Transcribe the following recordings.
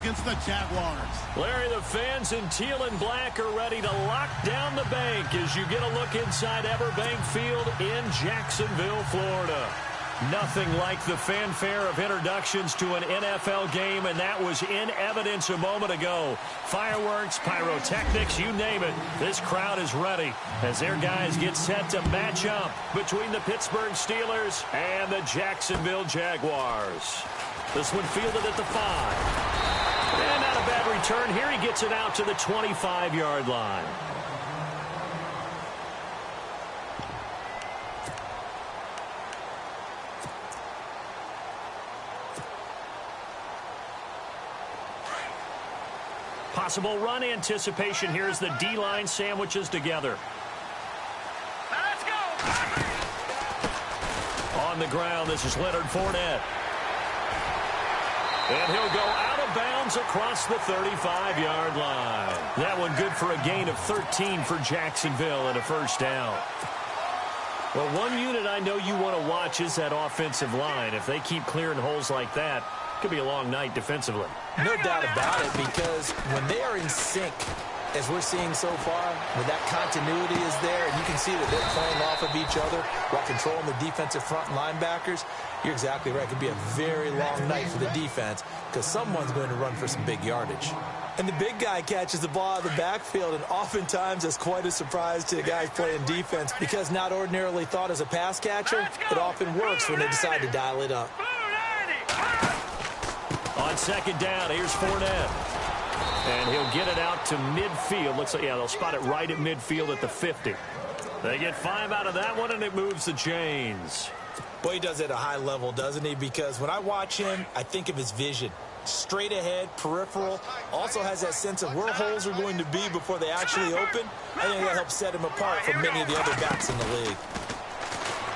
against the Jaguars. Larry, the fans in teal and black are ready to lock down the bank as you get a look inside Everbank Field in Jacksonville, Florida. Nothing like the fanfare of introductions to an NFL game, and that was in evidence a moment ago. Fireworks, pyrotechnics, you name it. This crowd is ready as their guys get set to match up between the Pittsburgh Steelers and the Jacksonville Jaguars. This one fielded at the 5. And not a bad return. Here he gets it out to the 25-yard line. Possible run anticipation here as the D-line sandwiches together. Let's go! On the ground, this is Leonard Fournette. And he'll go out of bounds across the 35-yard line. That one good for a gain of 13 for Jacksonville and a first down. Well, one unit I know you want to watch is that offensive line. If they keep clearing holes like that, it could be a long night defensively. No doubt about it, because when they are in sync, as we're seeing so far, when that continuity is there, and you can see that they're playing off of each other while controlling the defensive front linebackers, you're exactly right. It could be a very long night for the defense because someone's going to run for some big yardage. And the big guy catches the ball out of the backfield, and oftentimes that's quite a surprise to the guys playing defense because not ordinarily thought as a pass catcher, it often works when they decide to dial it up. On second down, here's Fournette. And he'll get it out to midfield. Looks like, yeah, they'll spot it right at midfield at the 50. They get 5 out of that one, and it moves the chains. Boy, he does it at a high level, doesn't he? Because when I watch him, I think of his vision. Straight ahead, peripheral, also has that sense of where holes are going to be before they actually open. I think that helps set him apart from many of the other backs in the league.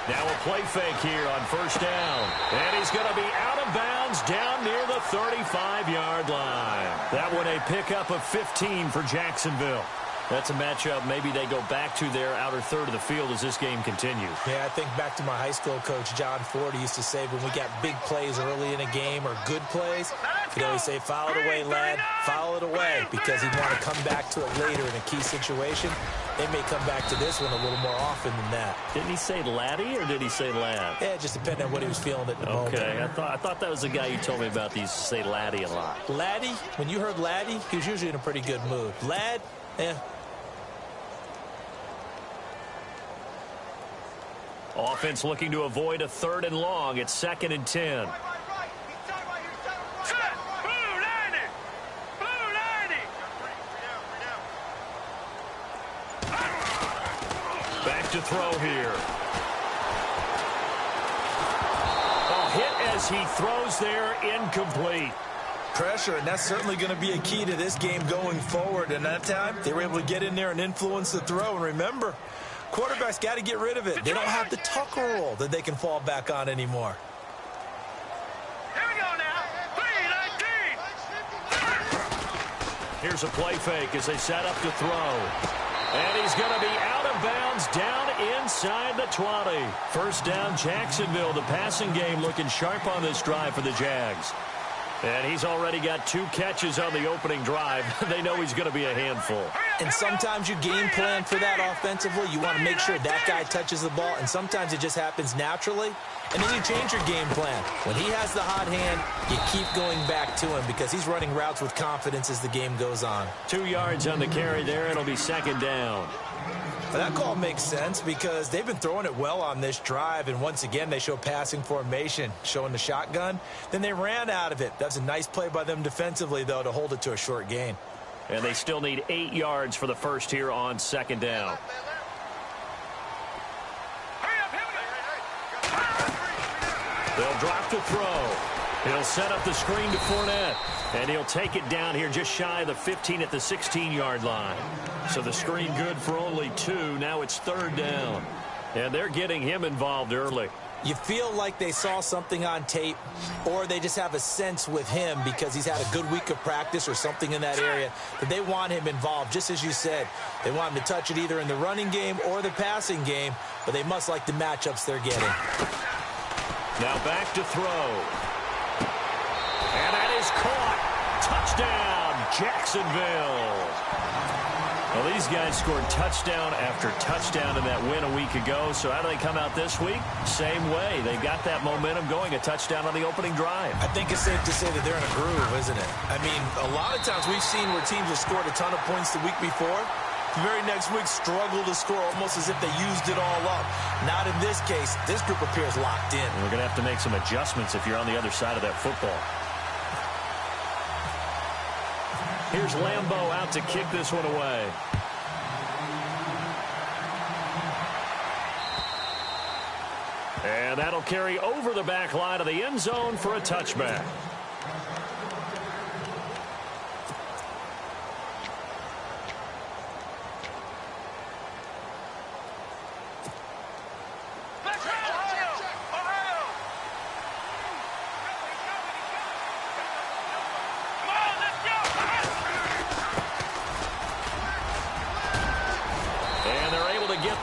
Now a play fake here on first down. And he's going to be out of bounds down near the 35-yard line. That one a pickup of 15 for Jacksonville. That's a matchup maybe they go back to their outer third of the field as this game continues. Yeah, I think back to my high school coach, John Ford. He used to say when we got big plays early in a game or good plays, he'd always say, foul it away, lad, foul it away, because he'd want to come back to it later in a key situation. They may come back to this one a little more often than that. Didn't he say laddie or did he say lad? Yeah, it just depended on what he was feeling at the moment. Okay, I thought that was the guy you told me about. He used to say laddie a lot. Laddie? When you heard laddie, he was usually in a pretty good mood. Lad? Eh. Offense looking to avoid a 3rd and long. It's 2nd and 10. Back to throw here. A hit as he throws there, incomplete. Pressure, and that's certainly going to be a key to this game going forward. And that time, they were able to get in there and influence the throw. And remember, quarterbacks got to get rid of it. They don't have the tuck roll that they can fall back on anymore. Here we go now. 3-19. Here's a play fake as they set up to throw. And he's going to be out of bounds down inside the 20. First down, Jacksonville. The passing game looking sharp on this drive for the Jags. And he's already got 2 catches on the opening drive. They know he's going to be a handful. And sometimes you game plan for that offensively. You want to make sure that guy touches the ball, and sometimes it just happens naturally. And then you change your game plan. When he has the hot hand, you keep going back to him because he's running routes with confidence as the game goes on. 2 yards on the carry there. It'll be 2nd down. That call makes sense because they've been throwing it well on this drive, and once again they show passing formation, showing the shotgun. Then they ran out of it. That's a nice play by them defensively, though, to hold it to a short gain. And they still need 8 yards for the first here on 2nd down. They'll drop to throw. He'll set up the screen to Fournette. And he'll take it down here just shy of the 15 at the 16-yard line. So the screen good for only 2. Now it's 3rd down. And they're getting him involved early. You feel like they saw something on tape, or they just have a sense with him because he's had a good week of practice or something in that area that they want him involved. Just as you said, they want him to touch it either in the running game or the passing game, but they must like the matchups they're getting. Now back to throw. And that is caught. Touchdown, Jacksonville. Well, these guys scored touchdown after touchdown in that win a week ago. So how do they come out this week? Same way. They got that momentum going, a touchdown on the opening drive. I think it's safe to say that they're in a groove, isn't it? I mean, a lot of times we've seen where teams have scored a ton of points the week before. The very next week struggle to score almost as if they used it all up. Not in this case. This group appears locked in. And we're going to have to make some adjustments if you're on the other side of that football. Here's Lambeau out to kick this one away. And that'll carry over the back line of the end zone for a touchback.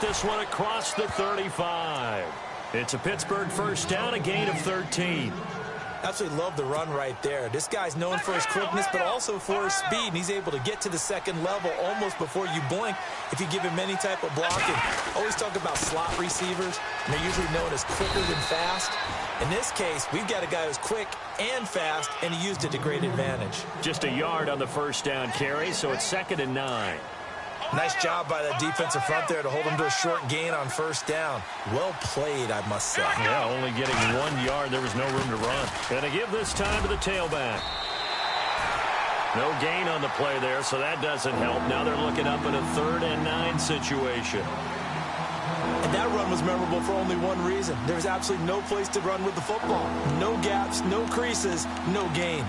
This one across the 35. It's a Pittsburgh first down, a gain of 13. Absolutely love the run right there. This guy's known for his quickness, but also for his speed. And he's able to get to the second level almost before you blink if you give him any type of blocking. Always talk about slot receivers, and they're usually known as quicker than fast. In this case, we've got a guy who's quick and fast, and he used it to great advantage. Just a yard on the first down carry, so it's 2nd and 9. Nice job by that defensive front there to hold him to a short gain on first down. Well played, I must say. Yeah, only getting 1 yard. There was no room to run. Going to give this time to the tailback. No gain on the play there, so that doesn't help. Now they're looking up at a 3rd and 9 situation. And that run was memorable for only one reason. There was absolutely no place to run with the football. No gaps, no creases, no gain.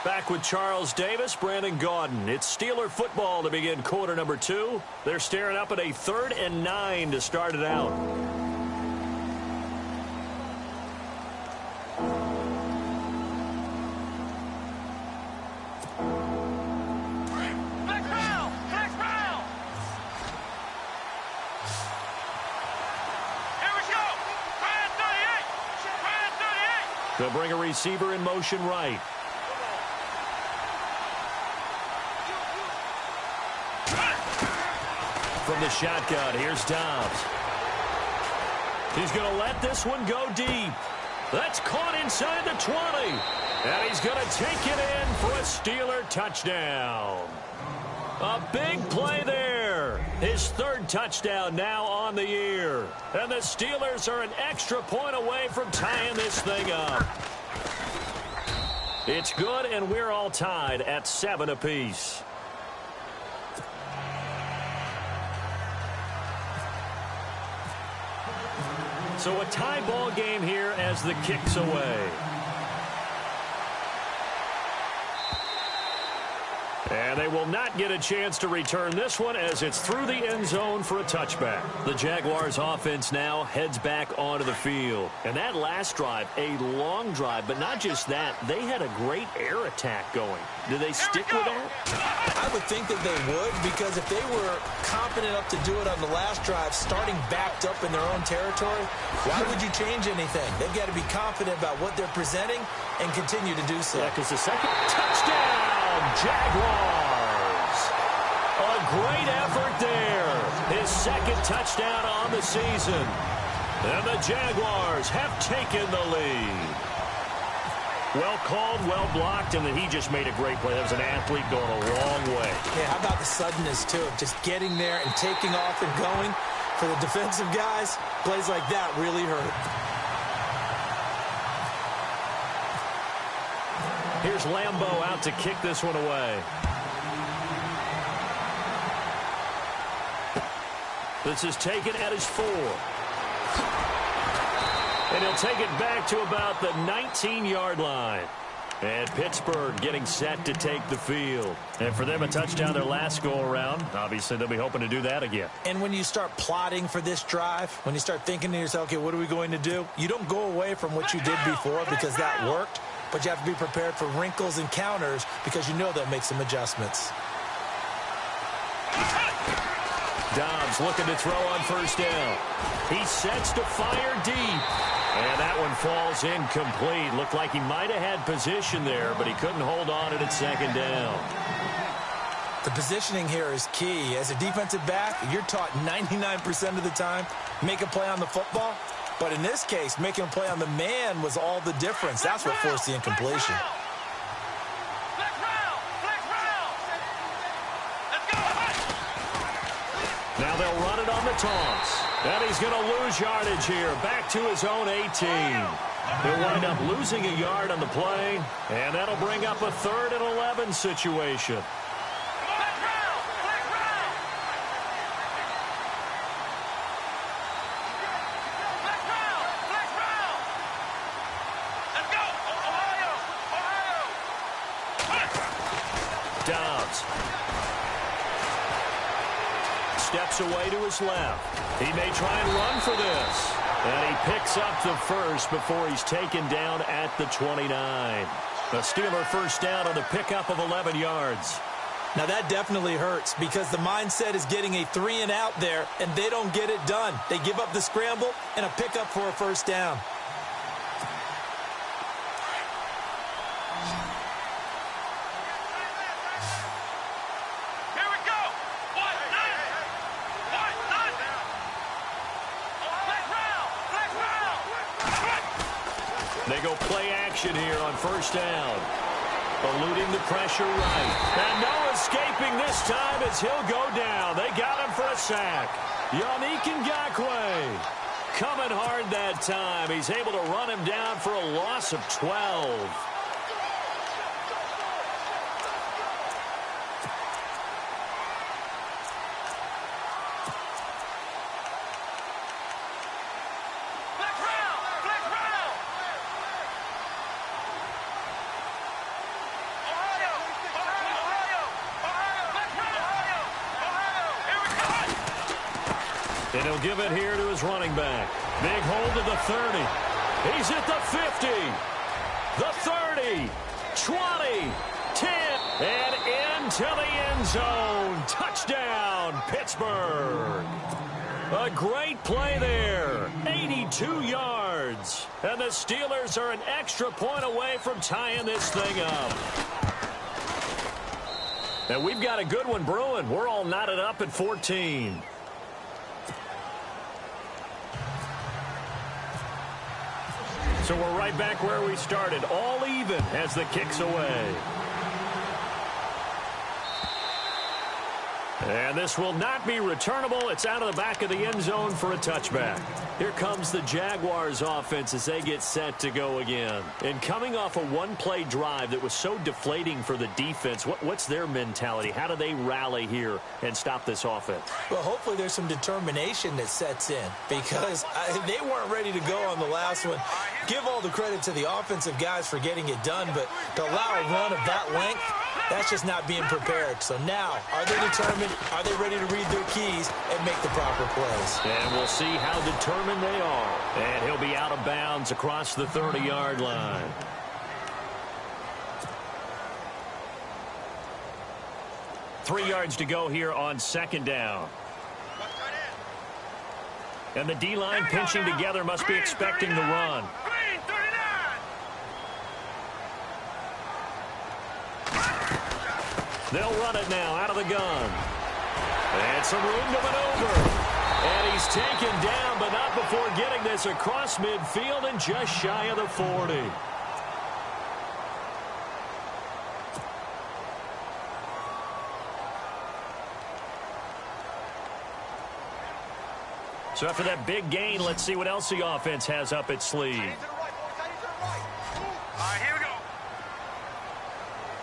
Back with Charles Davis, Brandon Gaudin. It's Steeler football to begin quarter number 2. They're staring up at a 3rd and 9 to start it out. They'll bring a receiver in motion right. From the shotgun, here's Dobbs. He's going to let this one go deep. That's caught inside the 20. And he's going to take it in for a Steeler touchdown. A big play there. His 3rd touchdown now on the year. And the Steelers are an extra point away from tying this thing up. It's good, and we're all tied at 7 apiece. So a tie ball game here as the kick's away. And they will not get a chance to return this one as it's through the end zone for a touchback. The Jaguars offense now heads back onto the field. And that last drive, a long drive, but not just that, they had a great air attack going. Do they stick with that? I would think that they would, because if they were confident enough to do it on the last drive, starting backed up in their own territory, why would you change anything? They've got to be confident about what they're presenting and continue to do so. Yeah, because the second touchdown, Jaguars. A great effort there. His 2nd touchdown on the season. And the Jaguars have taken the lead. Well called, well blocked, and then he just made a great play. That was an athlete going a long way. Yeah, how about the suddenness, too, of just getting there and taking off and going? For the defensive guys, plays like that really hurt. Here's Lambeau out to kick this one away. This is taken at his 4. And he'll take it back to about the 19-yard line. And Pittsburgh getting set to take the field. And for them, a touchdown their last go-around. Obviously, they'll be hoping to do that again. And when you start plotting for this drive, when you start thinking to yourself, okay, what are we going to do? You don't go away from what you did before because that worked. but you have to be prepared for wrinkles and counters because you know they'll make some adjustments. Dobbs looking to throw on first down. He sets to fire deep. And that one falls incomplete. Looked like he might have had position there, but he couldn't hold on at second down. The positioning here is key. As a defensive back, you're taught 99% of the time, make a play on the football. But in this case, making a play on the man was all the difference. That's what forced the incompletion. Now they'll run it on the toss. And he's going to lose yardage here. Back to his own 18. He'll wind up losing a yard on the play. And that'll bring up a 3rd and 11 situation. Dobbs steps away to his left. He may try and run for this. And he picks up the first before he's taken down at the 29. A Steeler first down on the pickup of 11 yards. Now that definitely hurts because the mindset is getting a 3 and out there, and they don't get it done. They give up the scramble and a pickup for a first down. They go play action here on first down. Eluding the pressure right. And no escaping this time as he'll go down. They got him for a sack. Yannick Ngakoue coming hard that time. He's able to run him down for a loss of 12. And he'll give it here to his running back. Big hold to the 30. He's at the 50. The 30. 20. 10. And into the end zone. Touchdown, Pittsburgh. A great play there. 82 yards. And the Steelers are an extra point away from tying this thing up. And we've got a good one brewing. We're all knotted up at 14. So we're right back where we started, all even as the kick's away. And this will not be returnable. It's out of the back of the end zone for a touchback. Here comes the Jaguars offense as they get set to go again. And coming off a one-play drive that was so deflating for the defense, what's their mentality? How do they rally here and stop this offense? Well, hopefully there's some determination that sets in because they weren't ready to go on the last one. Give all the credit to the offensive guys for getting it done, but to allow a run of that length, that's just not being prepared. So now, are they determined? Are they ready to read their keys and make the proper plays? And we'll see how determined they are. And he'll be out of bounds across the 30-yard line. Three yards to go here on second down. And the D-line pinching together must be expecting the run. They'll run it now out of the gun. And some room to maneuver. And he's taken down, but not before getting this across midfield and just shy of the 40. So after that big gain, let's see what else the offense has up its sleeve. All right, here we go.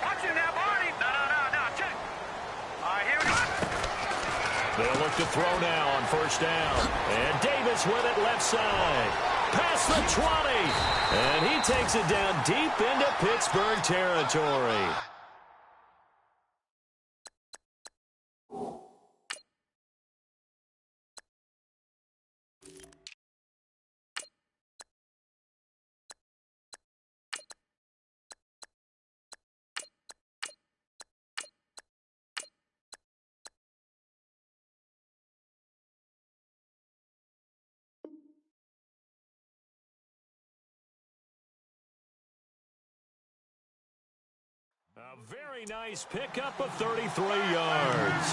Watch it now, Barney. No, check. All right, here we go. They'll look to throw now on first down. And Davis with it left side. Past the 20. And he takes it down deep into Pittsburgh territory. A very nice pickup of 33 yards.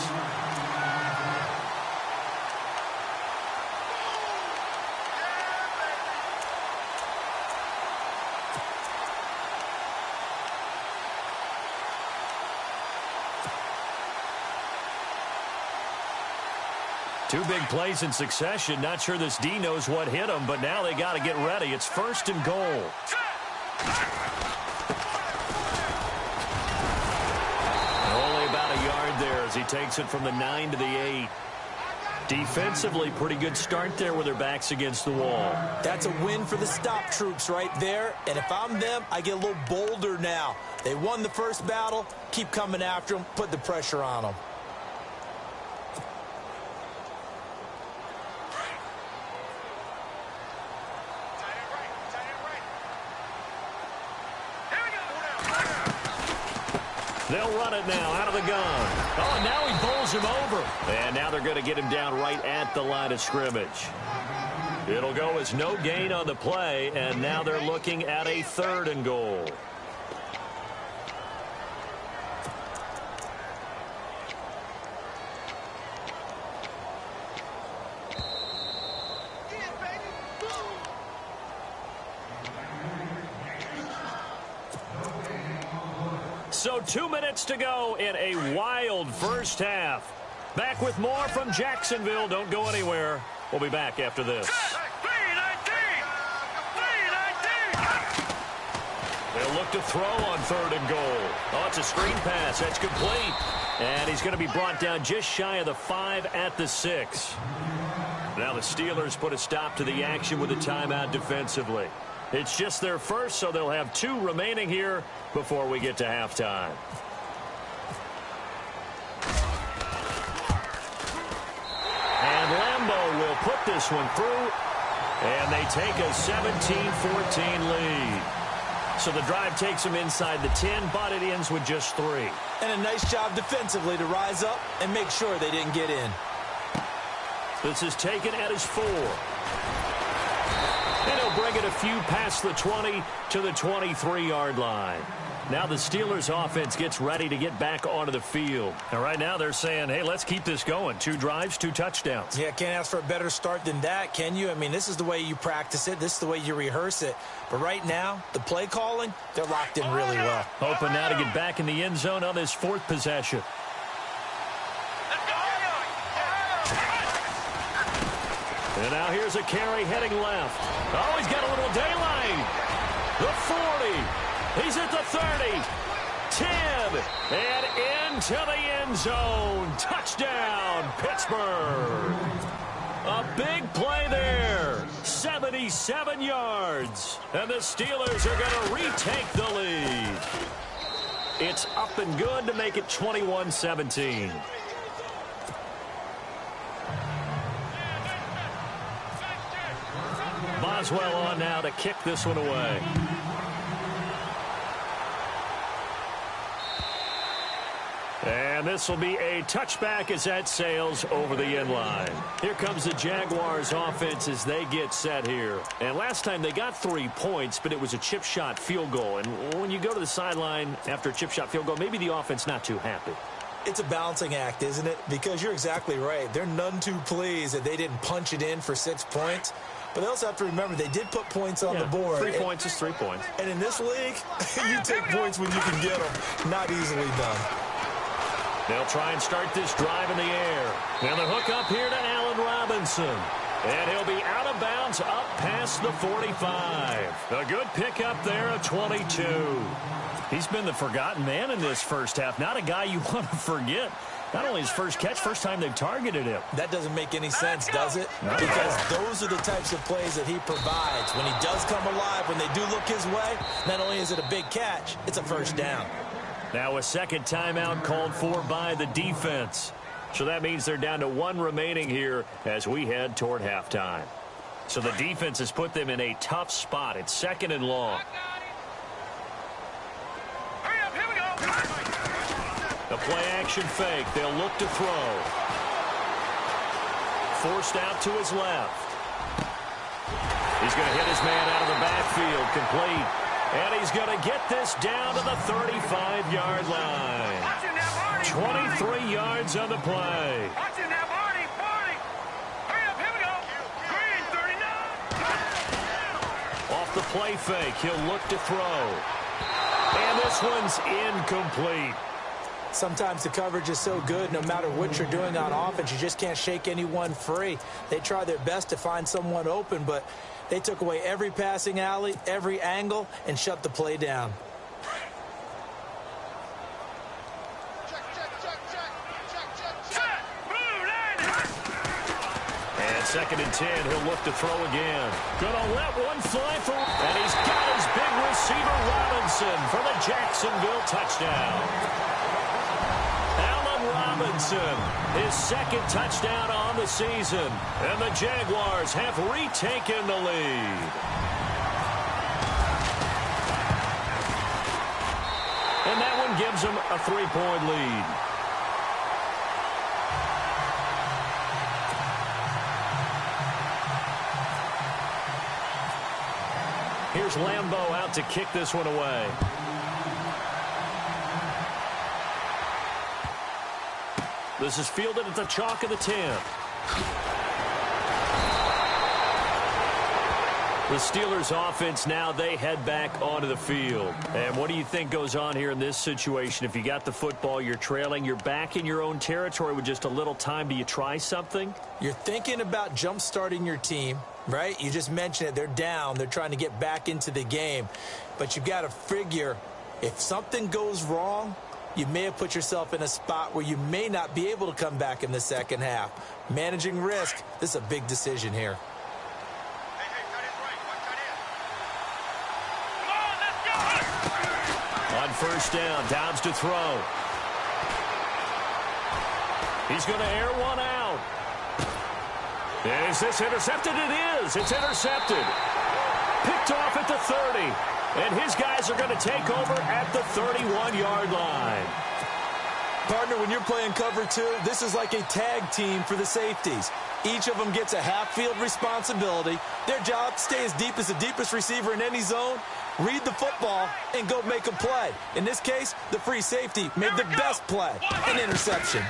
Two big plays in succession. Not sure this D knows what hit him, but now they got to get ready. It's 1st and goal. Only about a yard there as he takes it from the 9 to the 8. Defensively, pretty good start there with their backs against the wall. That's a win for the stop troops right there. And if I'm them, I get a little bolder now. They won the first battle. Keep coming after them. Put the pressure on them. They'll run it now out of the gun. Oh, and now he bowls him over. And now they're going to get him down right at the line of scrimmage. It'll go as no gain on the play, and now they're looking at a 3rd and goal. So 2 minutes to go in a wild first half. Back with more from Jacksonville. Don't go anywhere. We'll be back after this. They'll look to throw on 3rd and goal. Oh, it's a screen pass. That's complete. And he's going to be brought down just shy of the 5 at the 6. Now the Steelers put a stop to the action with a timeout defensively. It's just their first, so they'll have 2 remaining here before we get to halftime. And Lambeau will put this one through, and they take a 17-14 lead. So the drive takes them inside the 10, but it ends with just 3. And a nice job defensively to rise up and make sure they didn't get in. This is taken at his 4. And he'll bring it a few past the 20 to the 23-yard line. Now the Steelers offense gets ready to get back onto the field. And right now they're saying, hey, let's keep this going. 2 drives, 2 touchdowns. Yeah, can't ask for a better start than that, can you? I mean, this is the way you practice it. This is the way you rehearse it. But right now, the play calling, they're locked in really well. Hoping now to get back in the end zone on this 4th possession. And now here's a carry heading left. Oh, he's got a little daylight. The 40. He's at the 30. 10. And into the end zone. Touchdown, Pittsburgh. A big play there. 77 yards. And the Steelers are going to retake the lead. It's up and good to make it 21-17. Boswell on now to kick this one away. And this will be a touchback as that sails over the end line. Here comes the Jaguars offense as they get set here. And last time they got 3 points, but it was a chip shot field goal. And when you go to the sideline after a chip shot field goal, maybe the offense not too happy. It's a balancing act, isn't it? Because you're exactly right. They're none too pleased that they didn't punch it in for 6 points. But they also have to remember they did put points on the board. 3 points is 3 points. And in this league, you take points when you can get them. Not easily done. They'll try and start this drive in the air. And the hook up here to Allen Robinson. And he'll be out of bounds up past the 45. A good pickup there at 22. He's been the forgotten man in this first half. Not a guy you want to forget. Not only his first catch, first time they've targeted him. That doesn't make any sense, does it? No. Because those are the types of plays that he provides. When he does come alive, when they do look his way, not only is it a big catch, it's a first down. Now a second timeout called for by the defense. So that means they're down to 1 remaining here as we head toward halftime. So the defense has put them in a tough spot. It's 2nd and long. Hurry up, here we go. The play-action fake. They'll look to throw. Forced out to his left. He's going to hit his man out of the backfield. Complete. And he's going to get this down to the 35-yard line. 23 yards on the play. Off the play fake, he'll look to throw. And this one's incomplete. Sometimes the coverage is so good, no matter what you're doing on offense, you just can't shake anyone free. They try their best to find someone open, but they took away every passing alley, every angle, and shut the play down. And 2nd and 10, he'll look to throw again. Gonna let one fly for, and he's got his big receiver Robinson for the Jacksonville touchdown. Robinson, his 2nd touchdown on the season, and the Jaguars have retaken the lead. And that one gives them a 3-point lead. Here's Lambeau out to kick this one away. This is fielded at the chalk of the 10. The Steelers offense now, they head back onto the field. And what do you think goes on here in this situation? If you got the football, you're trailing, you're back in your own territory with just a little time. Do you try something? You're thinking about jump-starting your team, right? You just mentioned it. They're down. They're trying to get back into the game. But you've got to figure if something goes wrong, you may have put yourself in a spot where you may not be able to come back in the second half. Managing risk, this is a big decision here. On 1st down, Downs to throw. He's going to air one out. Is this intercepted? It is. It's intercepted. Picked off at the 30. And his guys are going to take over at the 31-yard line. Partner, when you're playing cover 2, this is like a tag team for the safeties. Each of them gets a half-field responsibility. Their job, stay as deep as the deepest receiver in any zone, read the football, and go make a play. In this case, the free safety made the best play, an interception.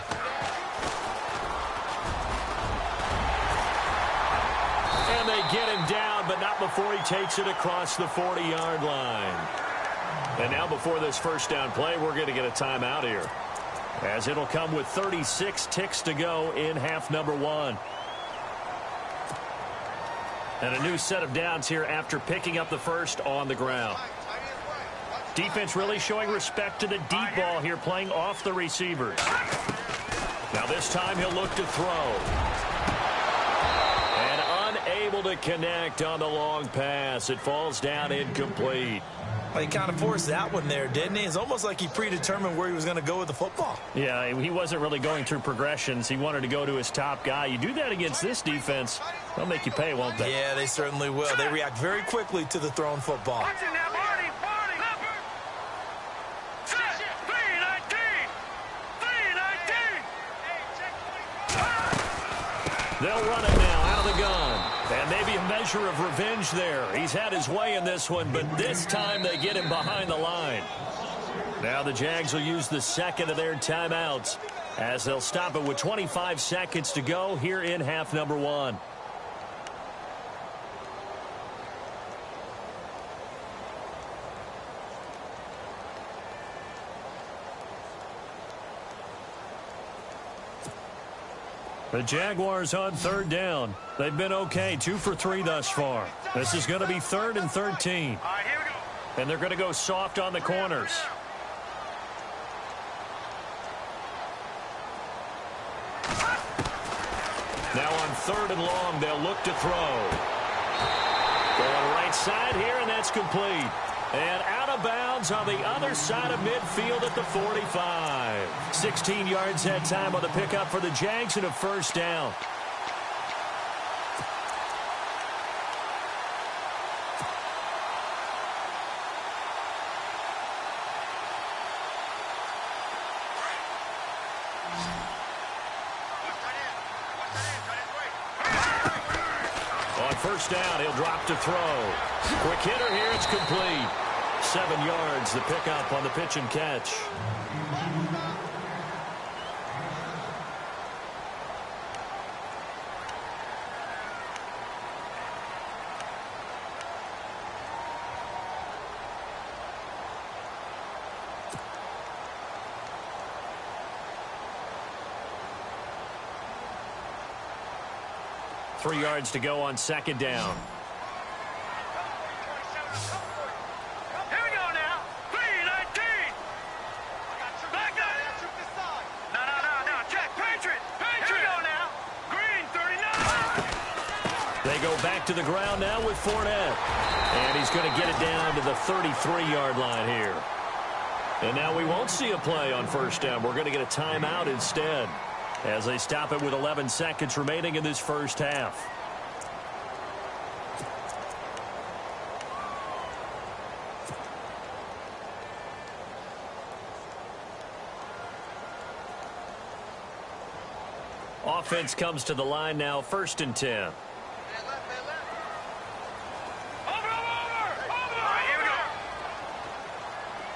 And they get him down, but not before he takes it across the 40-yard line. And now before this 1st down play, we're going to get a timeout here, as it'll come with 36 ticks to go in half number 1. And a new set of downs here after picking up the first on the ground. Defense really showing respect to the deep ball here, playing off the receivers. Now this time he'll look to throw. And unable to connect on the long pass. It falls down incomplete. Well, he kind of forced that one there, didn't he? It's almost like he predetermined where he was going to go with the football. Yeah, he wasn't really going through progressions. He wanted to go to his top guy. You do that against this defense, they'll make you pay, won't they? Yeah, they certainly will. They react very quickly to the thrown football. They'll run it now out of the gun. And maybe a measure of revenge there. He's had his way in this one, but this time they get him behind the line. Now the Jags will use the second of their timeouts, as they'll stop it with 25 seconds to go here in half number 1. The Jaguars on 3rd down. They've been okay, 2 for 3 thus far. This is going to be 3rd and 13. And they're going to go soft on the corners. Now on 3rd and long, they'll look to throw. Going right side here, and that's complete. And out of bounds on the other side of midfield at the 45. 16 yards that time on the pickup for the Jags and a 1st down. On 1st down, he'll drop to throw. Quick hitter here, it's complete. 7 yards, the pickup on the pitch and catch. Three yards to go on second down. Here we go now. 3-19. Back up. No. Check. Patriot. Here we go now. Green, 39. They go back to the ground now with Fournette. And he's going to get it down to the 33-yard line here. And now we won't see a play on first down. We're going to get a timeout instead, as they stop it with 11 seconds remaining in this first half. Offense comes to the line now, 1st and 10. Over. All right, here we go.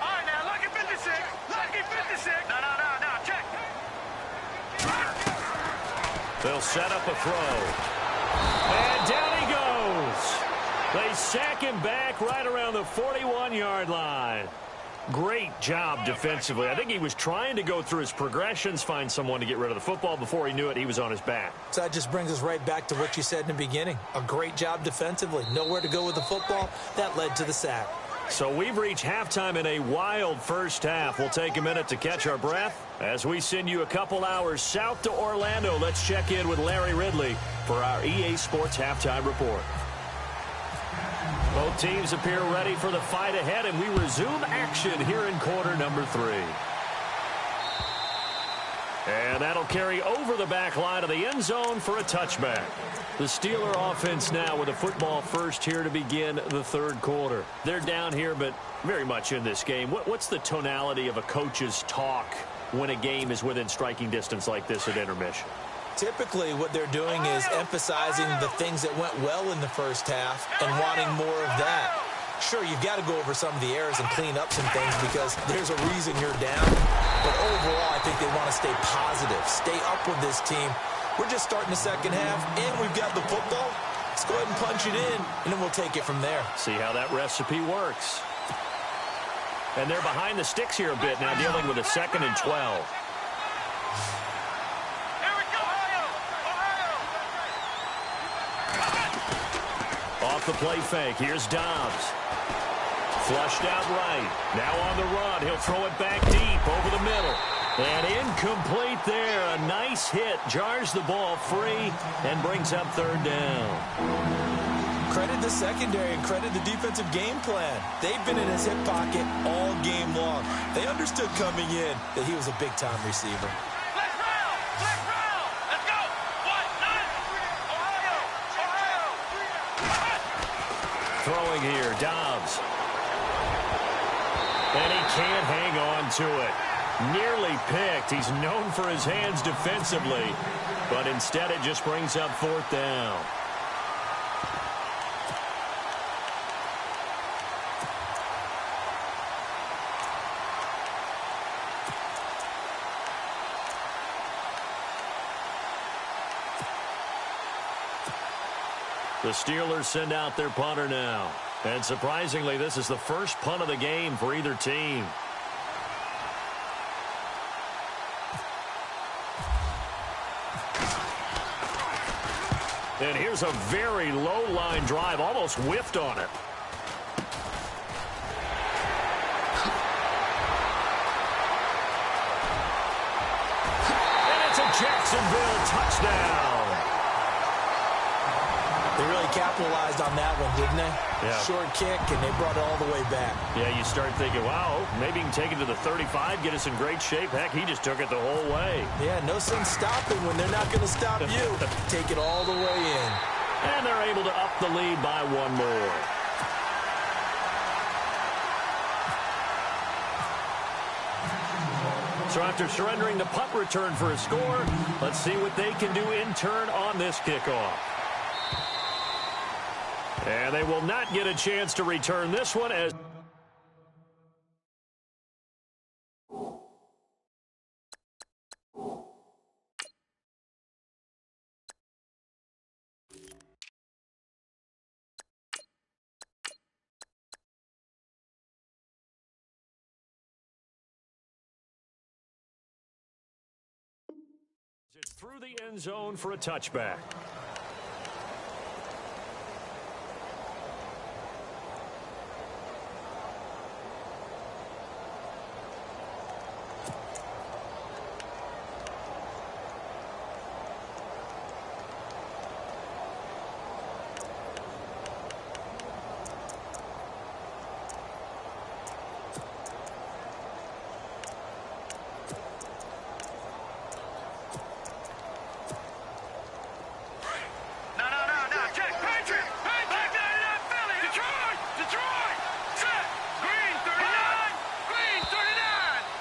All right, now, lucky 56. Lucky 56. No. Check. They'll set up a throw. And down he goes. They sack him back right around the 41-yard line. Great job defensively. I think he was trying to go through his progressions, find someone to get rid of the football. Before he knew it, he was on his back. So that just brings us right back to what you said in the beginning. A great job defensively. Nowhere to go with the football. That led to the sack. So we've reached halftime in a wild first half. We'll take a minute to catch our breath as we send you a couple hours south to Orlando. Let's check in with Larry Ridley for our EA Sports Halftime Report. Both teams appear ready for the fight ahead, and we resume action here in quarter number 3. And that'll carry over the back line of the end zone for a touchback. The Steeler offense now with a football first here to begin the third quarter. They're down here, but very much in this game. What's the tonality of a coach's talk when a game is within striking distance like this at intermission? Typically, what they're doing is emphasizing the things that went well in the first half and wanting more of that. Sure, you've got to go over some of the errors and clean up some things because there's a reason you're down. But overall, I think they want to stay positive, stay up with this team. We're just starting the second half, and we've got the football. Let's go ahead and punch it in, and then we'll take it from there. See how that recipe works. And they're behind the sticks here a bit now, dealing with a 2nd and 12. Off the play fake, here's Dobbs. Flushed out right. Now on the run, he'll throw it back deep over the middle. And incomplete there. A nice hit. Jars the ball free and brings up 3rd down. Credit the secondary and credit the defensive game plan. They've been in his hip pocket all game long. They understood coming in that he was a big-time receiver. Throwing here, Dobbs. And he can't hang on to it. Nearly picked. He's known for his hands defensively, but instead it just brings up 4th down. The Steelers send out their punter now. And surprisingly, this is the first punt of the game for either team. And here's a very low-line drive, almost whiffed on it. And it's a Jacksonville touchdown. They really capitalized on that one, didn't they? Yeah. Short kick, and they brought it all the way back. Yeah, you start thinking, wow, maybe he can take it to the 35, get us in great shape. Heck, he just took it the whole way. Yeah, no sense stopping when they're not going to stop you. Take it all the way in. And they're able to up the lead by 1 more. So after surrendering the punt return for a score, let's see what they can do in turn on this kickoff. And they will not get a chance to return this one as through the end zone for a touchback.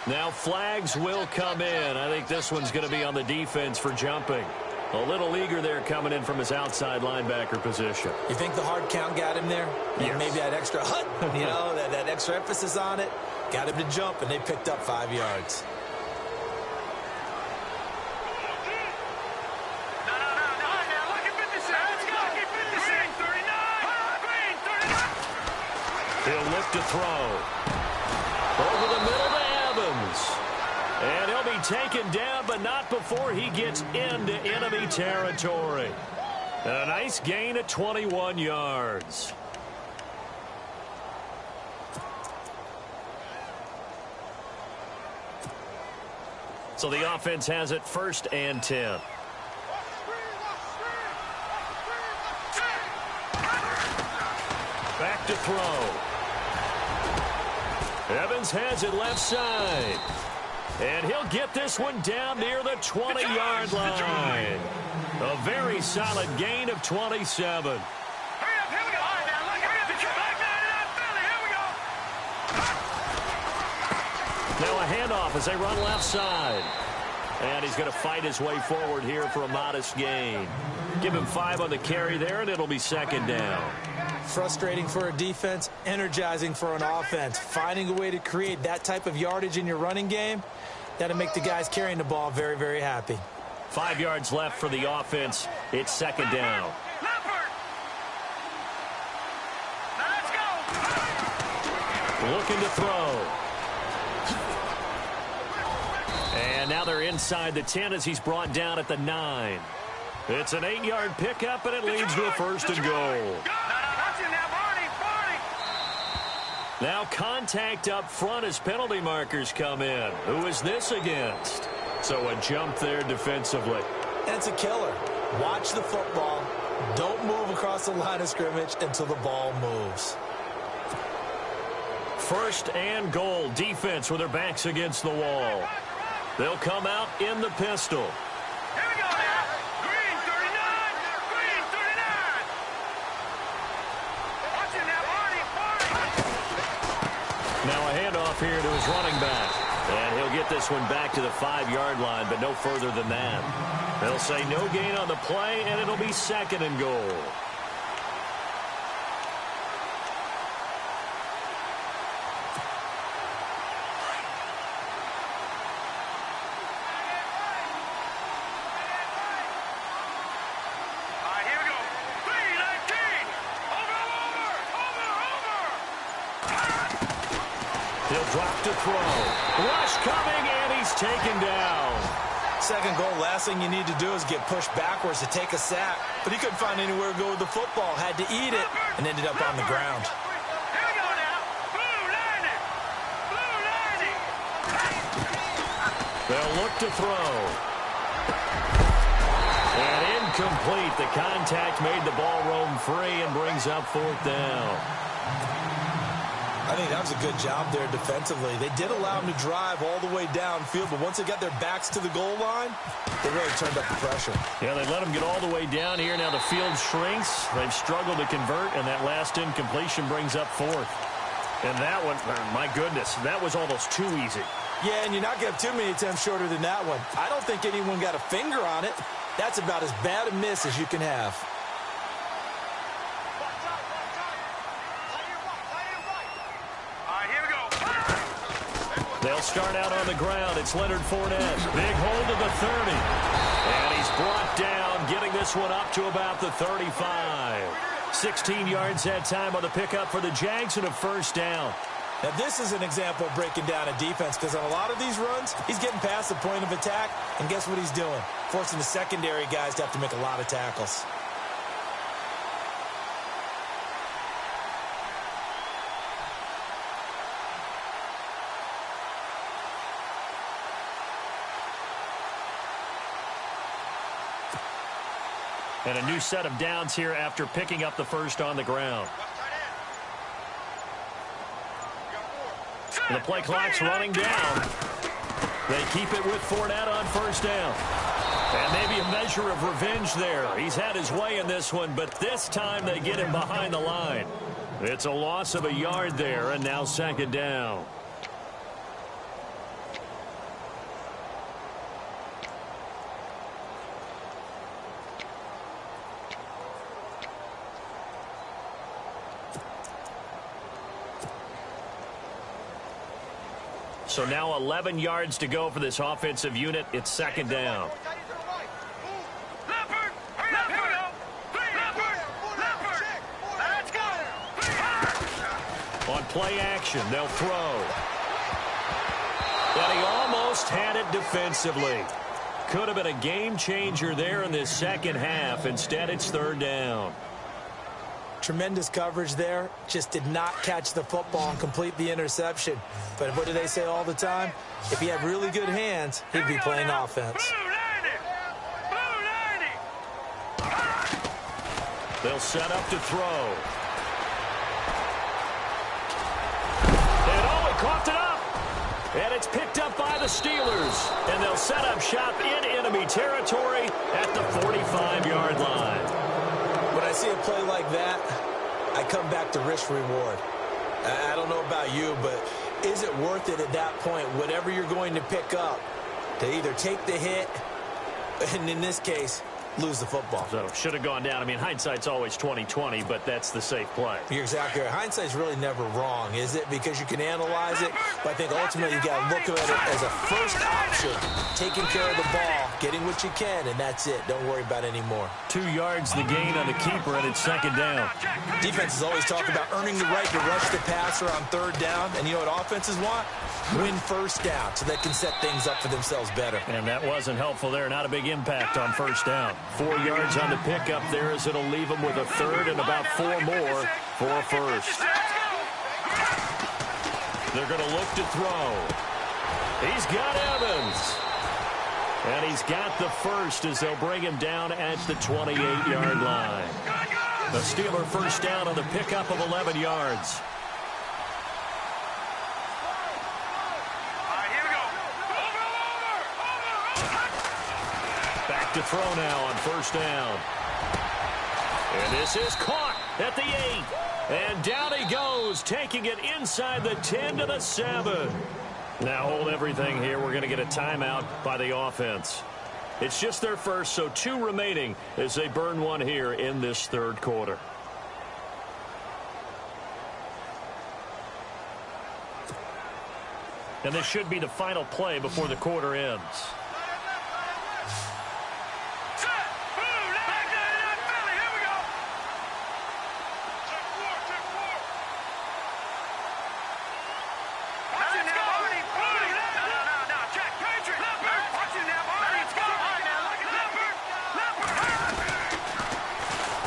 Now flags will come in. I think this one's going to be on the defense for jumping. A little eager there coming in from his outside linebacker position. You think the hard count got him there? Yes. Maybe that extra that extra emphasis on it got him to jump, and they picked up 5 yards. He'll look to throw. Over the middle to Evans. And he'll be taken down, but not before he gets into enemy territory. A nice gain of 21 yards. So the offense has it 1st and 10. Back to throw. Evans has it left side. And he'll get this one down near the 20-yard line. A very solid gain of 27. Now a handoff as they run left side. And he's going to fight his way forward here for a modest gain. Give him 5 on the carry there, and it'll be 2nd down. Frustrating for a defense, energizing for an offense. Finding a way to create that type of yardage in your running game, that'll make the guys carrying the ball very, very happy. 5 yards left for the offense. It's 2nd down. Looking to throw. And now they're inside the 10 as he's brought down at the 9. It's an 8-yard pickup, and it leads to a 1st and goal. Now contact up front as penalty markers come in. Who is this against? So a jump there defensively. And it's a killer. Watch the football. Don't move across the line of scrimmage until the ball moves. 1st and goal. Defense with their backs against the wall. They'll come out in the pistol. Here we go now. Green 39. Green 39. Watch it now, Barney. Now a handoff here to his running back. And he'll get this one back to the 5-yard line, but no further than that. They'll say no gain on the play, and it'll be 2nd and goal. Drop to throw. Rush coming, and he's taken down. 2nd goal, last thing you need to do is get pushed backwards to take a sack. But he couldn't find anywhere to go with the football. Had to eat it and ended up on the ground. Here we go now. Blue lining. Blue lining. They'll look to throw. And incomplete. The contact made the ball roam free and brings up 4th down. I think that was a good job there defensively. They did allow them to drive all the way downfield, but once they got their backs to the goal line, they really turned up the pressure. Yeah, they let them get all the way down here. Now the field shrinks. They've struggled to convert, and that last incompletion brings up 4th. And that one, my goodness, that was almost too easy. Yeah, and you're not going to have too many attempts shorter than that one. I don't think anyone got a finger on it. That's about as bad a miss as you can have. They'll start out on the ground. It's Leonard Fournette. Big hold of the 30. And he's brought down, getting this one up to about the 35. 16 yards that time on the pickup for the Jags and a 1st down. Now, this is an example of breaking down a defense because on a lot of these runs, he's getting past the point of attack, and guess what he's doing? forcing the secondary guys to have to make a lot of tackles. And a new set of downs here after picking up the first on the ground. And the play clock's running down. They keep it with Fournette on first down. And maybe a measure of revenge there. He's had his way in this one, but this time they get him behind the line. It's a loss of a yard there, and now second down. So now 11 yards to go for this offensive unit. It's second down. On play action, they'll throw. And he almost had it defensively. Could have been a game changer there in this second half. Instead, it's third down. Tremendous coverage there. Just did not catch the football and complete the interception. But what do they say all the time? If he had really good hands, he'd be playing offense. They'll set up to throw. And oh, he coughed it up. And it's picked up by the Steelers. And they'll set up shop in enemy territory at the 45-yard line. When I see a play like that, I come back to risk reward. I don't know about you, but is it worth it at that point, whatever you're going to pick up, to either take the hit, and in this case, lose the football? So should have gone down. I mean, hindsight's always 20/20, but that's the safe play. You're exactly right. Hindsight's really never wrong, is it? Because you can analyze it, but I think ultimately you got to look at it as a first option, taking care of the ball, getting what you can, and that's it. Don't worry about any more. 2 yards the gain on the keeper, and it's second down. Defenses always talk about earning the right to rush the passer on third down, and you know what offenses want? Win first down so they can set things up for themselves better. And that wasn't helpful there. Not a big impact on first down. 4 yards on the pickup there as it'll leave them with a third and about 4 more for a first. They're going to look to throw. He's got Evans. And he's got the first as they'll bring him down at the 28-yard line. The Steeler first down on the pickup of 11 yards. Back to throw now on first down. And this is caught at the 8. And down he goes, taking it inside the 10 to the 7. Now hold everything here. We're going to get a timeout by the offense. It's just their first, so 2 remaining as they burn one here in this third quarter. And this should be the final play before the quarter ends.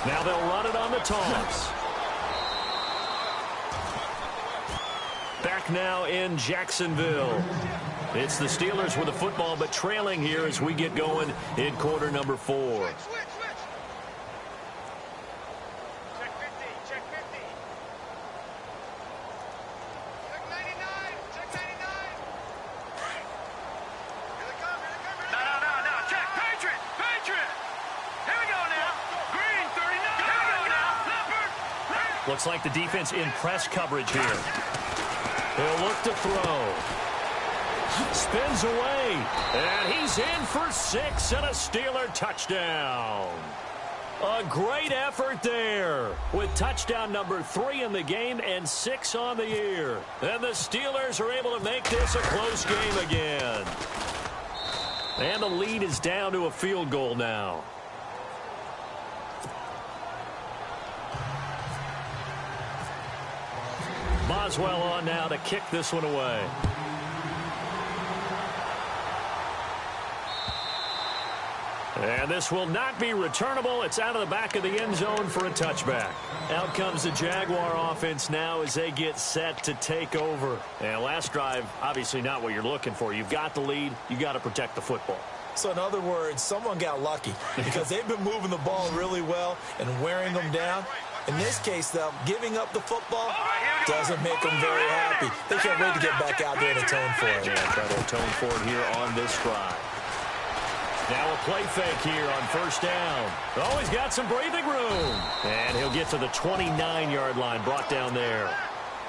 Now they'll run it on the toss. Back now in Jacksonville. It's the Steelers with the football, but trailing here as we get going in quarter number 4. Looks like the defense in press coverage here. He'll look to throw. Spins away. And he's in for 6 and a Steeler touchdown. A great effort there with touchdown number 3 in the game and 6 on the year. And the Steelers are able to make this a close game again. And the lead is down to a field goal now. Boswell on now to kick this one away. And this will not be returnable. It's out of the back of the end zone for a touchback. Out comes the Jaguar offense now as they get set to take over. And last drive, obviously not what you're looking for. You've got the lead. You've got to protect the football. So in other words, someone got lucky because they've been moving the ball really well and wearing them down. In this case, though, giving up the football doesn't make them very happy. They can't wait to get back out there and atone for it. Yeah, try to atone for it here on this drive. Now a play fake here on first down. Oh, he's got some breathing room. And he'll get to the 29-yard line, brought down there.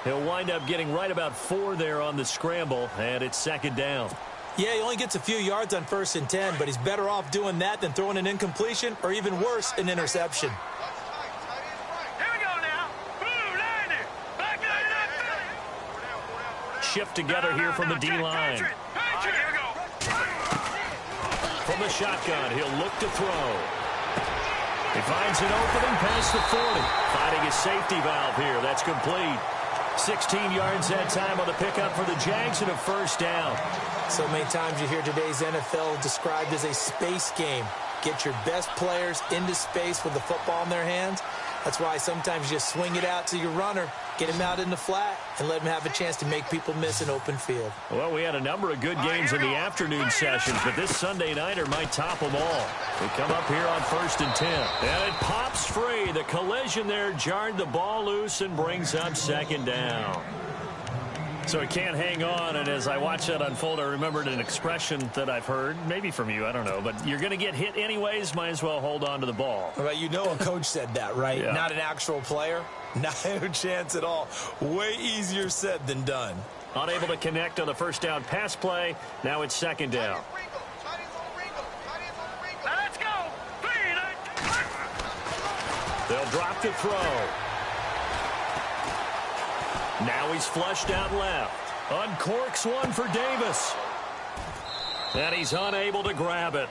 He'll wind up getting right about 4 there on the scramble, and it's second down. Yeah, he only gets a few yards on 1st and 10, but he's better off doing that than throwing an incompletion or even worse, an interception. Here we go now. Boom, landing. Back Shift together here from the D-line. Here we go. From the shotgun, he'll look to throw. He finds an opening past the 40. Finding his safety valve here. That's complete. 16 yards that time on the pickup for the Jags and a first down. So many times you hear today's NFL described as a space game. Get your best players into space with the football in their hands. That's why sometimes you just swing it out to your runner, get him out in the flat, and let him have a chance to make people miss an open field. Well, we had a number of good games in the afternoon sessions, but this Sunday nighter might top them all. We come up here on 1st and 10. And it pops free. The collision there jarred the ball loose and brings up second down. So he can't hang on, and as I watch that unfold, I remembered an expression that I've heard, maybe from you, I don't know, but you're going to get hit anyways, might as well hold on to the ball. Well, you know a coach said that, right? Yeah. Not an actual player. Not a chance at all. Way easier said than done. Unable to connect on the first down pass play. Now it's second down. Now let's go. They'll drop the throw. Now he's flushed out left. Uncorks one for Davis. And he's unable to grab it.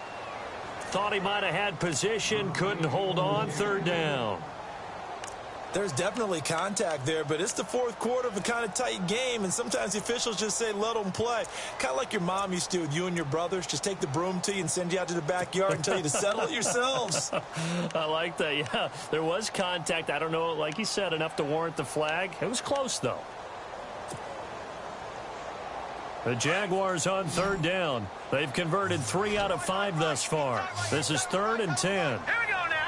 Thought he might have had position, couldn't hold on, third down. There's definitely contact there, but it's the fourth quarter of a kind of tight game, and sometimes the officials just say, let them play. Kind of like your mom used to do with you and your brothers. Just take the broom to you and send you out to the backyard and tell you to settle it yourselves. I like that, yeah. There was contact. I don't know, like you said, enough to warrant the flag. It was close, though. The Jaguars on third down. They've converted 3 out of 5 thus far. This is 3rd and 10. Here we go now.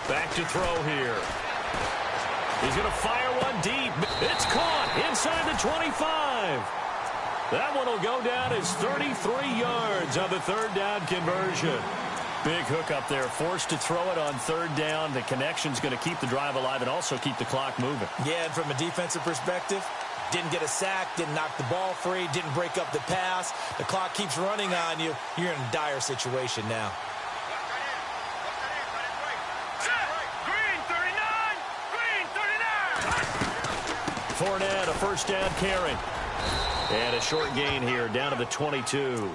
Back to throw here. He's going to fire one deep. It's caught inside the 25. That one will go down as 33 yards on the third down conversion. Big hook up there. Forced to throw it on third down. The connection's going to keep the drive alive and also keep the clock moving. Yeah, and from a defensive perspective, didn't get a sack, didn't knock the ball free, didn't break up the pass. The clock keeps running on you. You're in a dire situation now. Fournette, a first down carry. And a short gain here, down to the 22.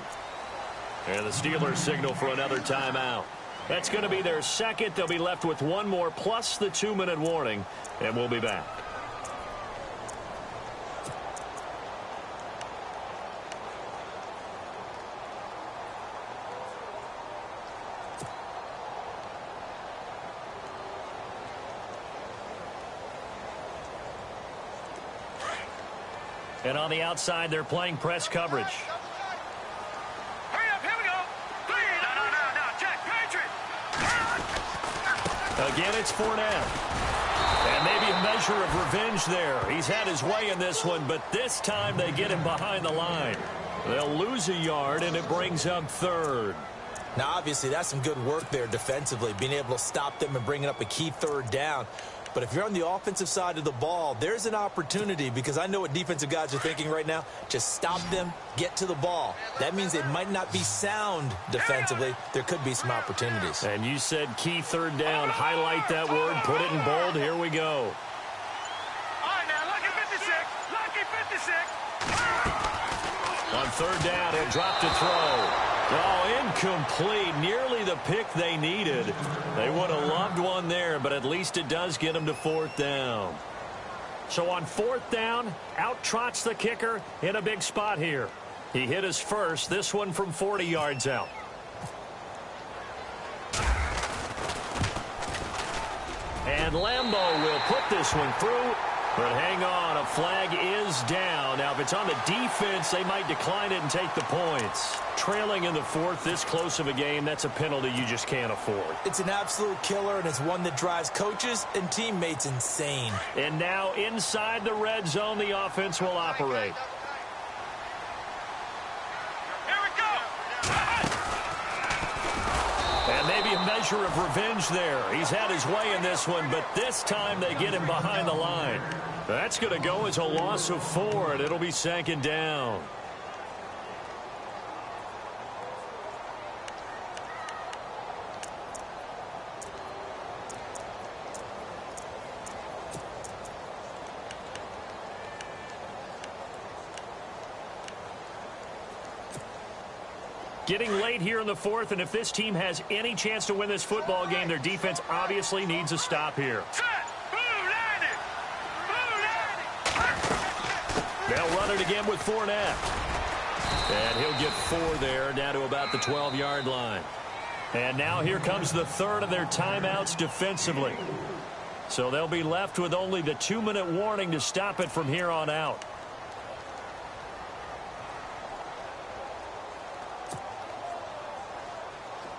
And the Steelers signal for another timeout. That's going to be their second. They'll be left with one more, plus the 2-minute warning, and we'll be back. And on the outside, they're playing press coverage. Hurry up, here we go. No, check, Patriot. Again, it's Fournette. And maybe a measure of revenge there. He's had his way in this one, but this time they get him behind the line. They'll lose a yard, and it brings up third. Now, obviously, that's some good work there defensively, being able to stop them and bringing up a key third down. But if you're on the offensive side of the ball, there's an opportunity, because I know what defensive guys are thinking right now. Just stop them, get to the ball. That means they might not be sound defensively. There could be some opportunities. And you said key third down. Highlight that word. Put it in bold. Here we go. All right, now, lucky 56. Lucky 56. On third down, he'll drop to throw. Oh, incomplete. Nearly the pick they needed. They would have loved one there, but at least it does get them to fourth down. So on fourth down, out trots the kicker in a big spot here. He hit his first, this one from 40 yards out. And Lambeau will put this one through. But hang on, a flag is down. Now, if it's on the defense, they might decline it and take the points. Trailing in the fourth, this close of a game, that's a penalty you just can't afford. It's an absolute killer, and it's one that drives coaches and teammates insane. And now inside the red zone, the offense will operate. Here we go. And maybe a measure of revenge there. He's had his way in this one, but this time they get him behind the line. That's going to go as a loss of 4, and it'll be second down. Getting late here in the fourth, and if this team has any chance to win this football game, their defense obviously needs a stop here. They'll run it again with Fournette. And he'll get 4 there, down to about the 12-yard line. And now here comes the third of their timeouts defensively. So they'll be left with only the 2-minute warning to stop it from here on out.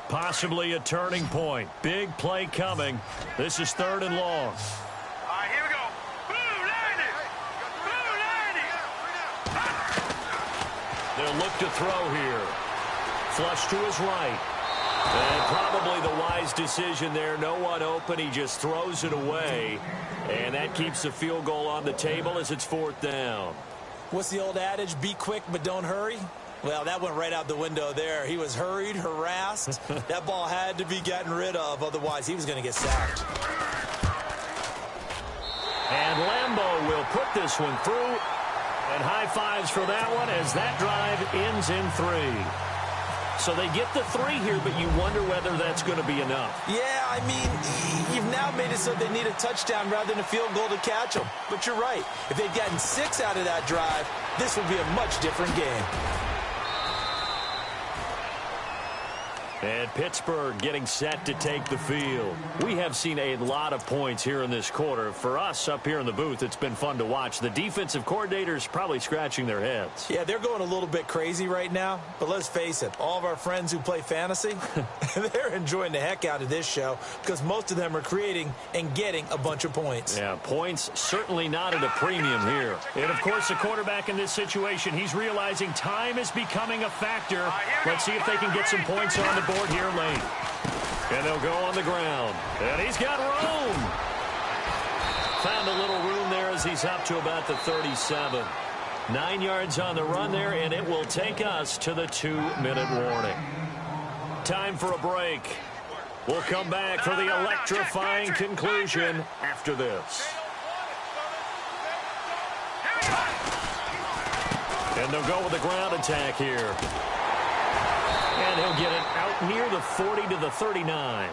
Possibly a turning point. Big play coming. This is 3rd and long. All right, here we go. They'll look to throw here. Flush to his right. And probably the wise decision there. No one open. He just throws it away. And that keeps the field goal on the table as it's 4th down. What's the old adage? Be quick, but don't hurry. Well, that went right out the window there. He was hurried, harassed. That ball had to be gotten rid of. Otherwise, he was going to get sacked. And Lambeau will put this one through. And high fives for that one as that drive ends in 3. So they get the 3 here, but you wonder whether that's going to be enough. Yeah, I mean, you've now made it so they need a touchdown rather than a field goal to catch them. But you're right. If they'd gotten 6 out of that drive, this would be a much different game. And Pittsburgh getting set to take the field. We have seen a lot of points here in this quarter. For us up here in the booth, it's been fun to watch. The defensive coordinators probably scratching their heads. Yeah, they're going a little bit crazy right now. But let's face it, all of our friends who play fantasy, they're enjoying the heck out of this show because most of them are creating and getting a bunch of points. Yeah, points certainly not at a premium here. And, of course, the quarterback in this situation, he's realizing time is becoming a factor. Let's see if they can get some points on the board here late. And they'll go on the ground. And he's got room. Found a little room there as he's up to about the 37. 9 yards on the run there, and it will take us to the 2-minute warning. Time for a break. We'll come back for the electrifying conclusion after this. And they'll go with the ground attack here. And he'll get it out near the 40 to the 39.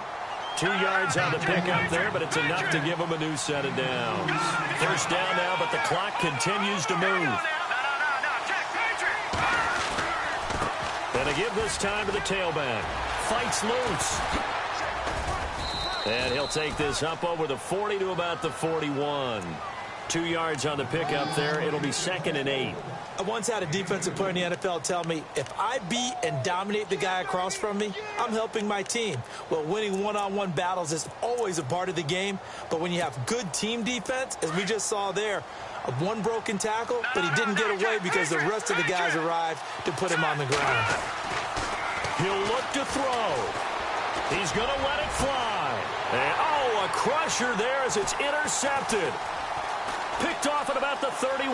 2 yards on the pickup there, but it's enough to give him a new set of downs. First down now, but the clock continues to move. And they give this time to the tailback. Fights loose. And he'll take this up over the 40 to about the 41. 2 yards on the pickup there. It'll be 2nd and 8. I once had a defensive player in the NFL tell me, if I beat and dominate the guy across from me, I'm helping my team. Well, winning one-on-one battles is always a part of the game, but when you have good team defense, as we just saw there, one broken tackle, but he didn't get away because the rest of the guys arrived to put him on the ground. He'll look to throw. He's going to let it fly. And, oh, a crusher there as it's intercepted. Picked off at about the 31.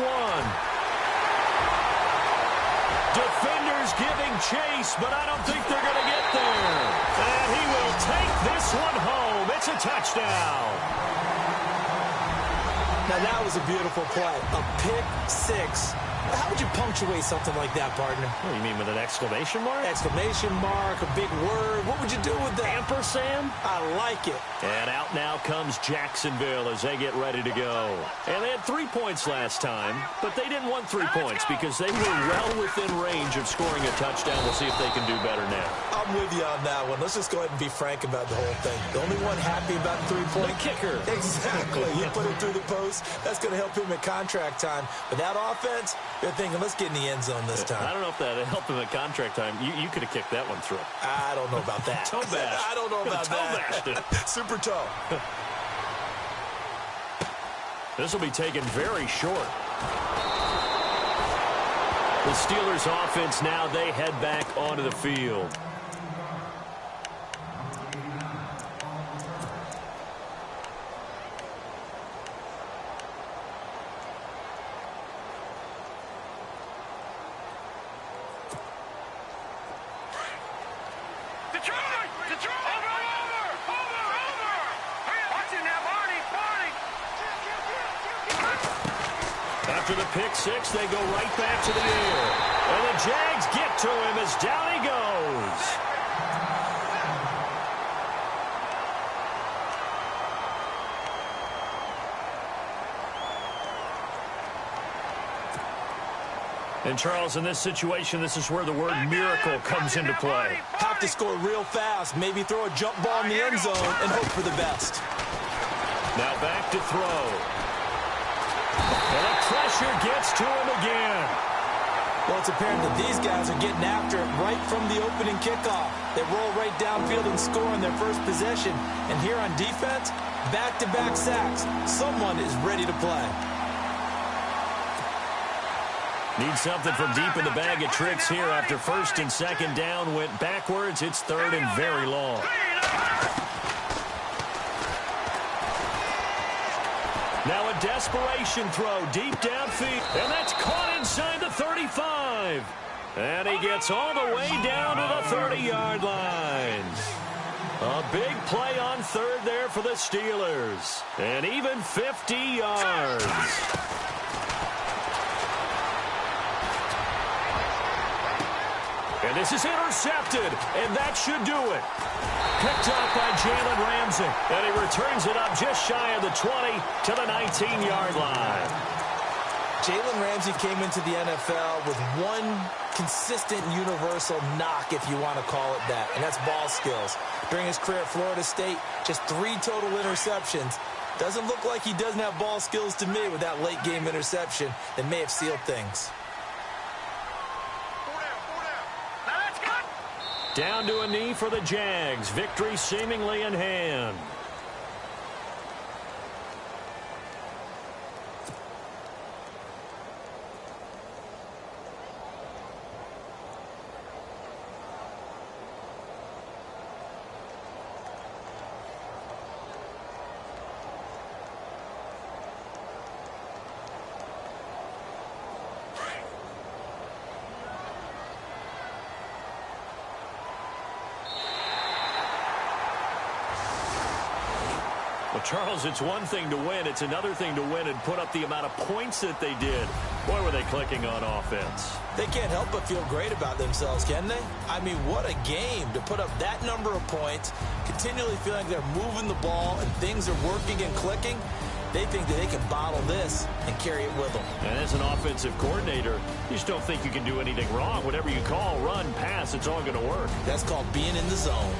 Defenders giving chase, but I don't think they're going to get there. And he will take this one home. It's a touchdown. Now, that was a beautiful play. A pick six How would you punctuate something like that, partner? What do you mean, with an exclamation mark? Exclamation mark, a big word. What would you do with that? Ampersand? I like it. And out now comes Jacksonville as they get ready to go. And they had 3 points last time, but they didn't want 3 points because they were well within range of scoring a touchdown. We'll see if they can do better now. I'm with you on that one. Let's just go ahead and be frank about the whole thing. The only one happy about the 3-point kicker. Exactly. You put it through the post. That's going to help him at contract time. But that offense, they're thinking, let's get in the end zone this time. I don't know if that helped him at contract time. You could have kicked that one through. I don't know about that. Toe bash. I don't know about that. Toe bashed it. Super toe. This will be taken very short. The Steelers offense now, they head back onto the field. After the pick six, they go right back to the air. And the Jags get to him as down he goes. And, Charles, in this situation, this is where the word miracle comes into play. Have to score real fast. Maybe throw a jump ball in the end zone and hope for the best. Now back to throw. And the pressure gets to him again. Well, it's apparent that these guys are getting after it right from the opening kickoff. They roll right downfield and score on their first possession. And here on defense, back-to-back sacks. Someone is ready to play. Need something from deep in the bag of tricks here after first and second down went backwards. It's third and very long. Now a desperation throw deep downfield, and that's caught inside the 35. And he gets all the way down to the 30-yard line. A big play on third there for the Steelers. And even 50 yards. And this is intercepted, and that should do it. Picked up by Jalen Ramsey, and he returns it up just shy of the 20 to the 19-yard line. Jalen Ramsey came into the NFL with one consistent universal knock, if you want to call it that, and that's ball skills. During his career at Florida State, just 3 total interceptions. Doesn't look like he doesn't have ball skills to me with that late-game interception that may have sealed things. Down to a knee for the Jags. Victory seemingly in hand. Well, Charles, it's one thing to win. It's another thing to win and put up the amount of points that they did. Boy, were they clicking on offense. They can't help but feel great about themselves, can they? I mean, what a game to put up that number of points, continually feeling like they're moving the ball and things are working and clicking. They think that they can bottle this and carry it with them. And as an offensive coordinator, you just don't think you can do anything wrong. Whatever you call, run, pass, it's all going to work. That's called being in the zone.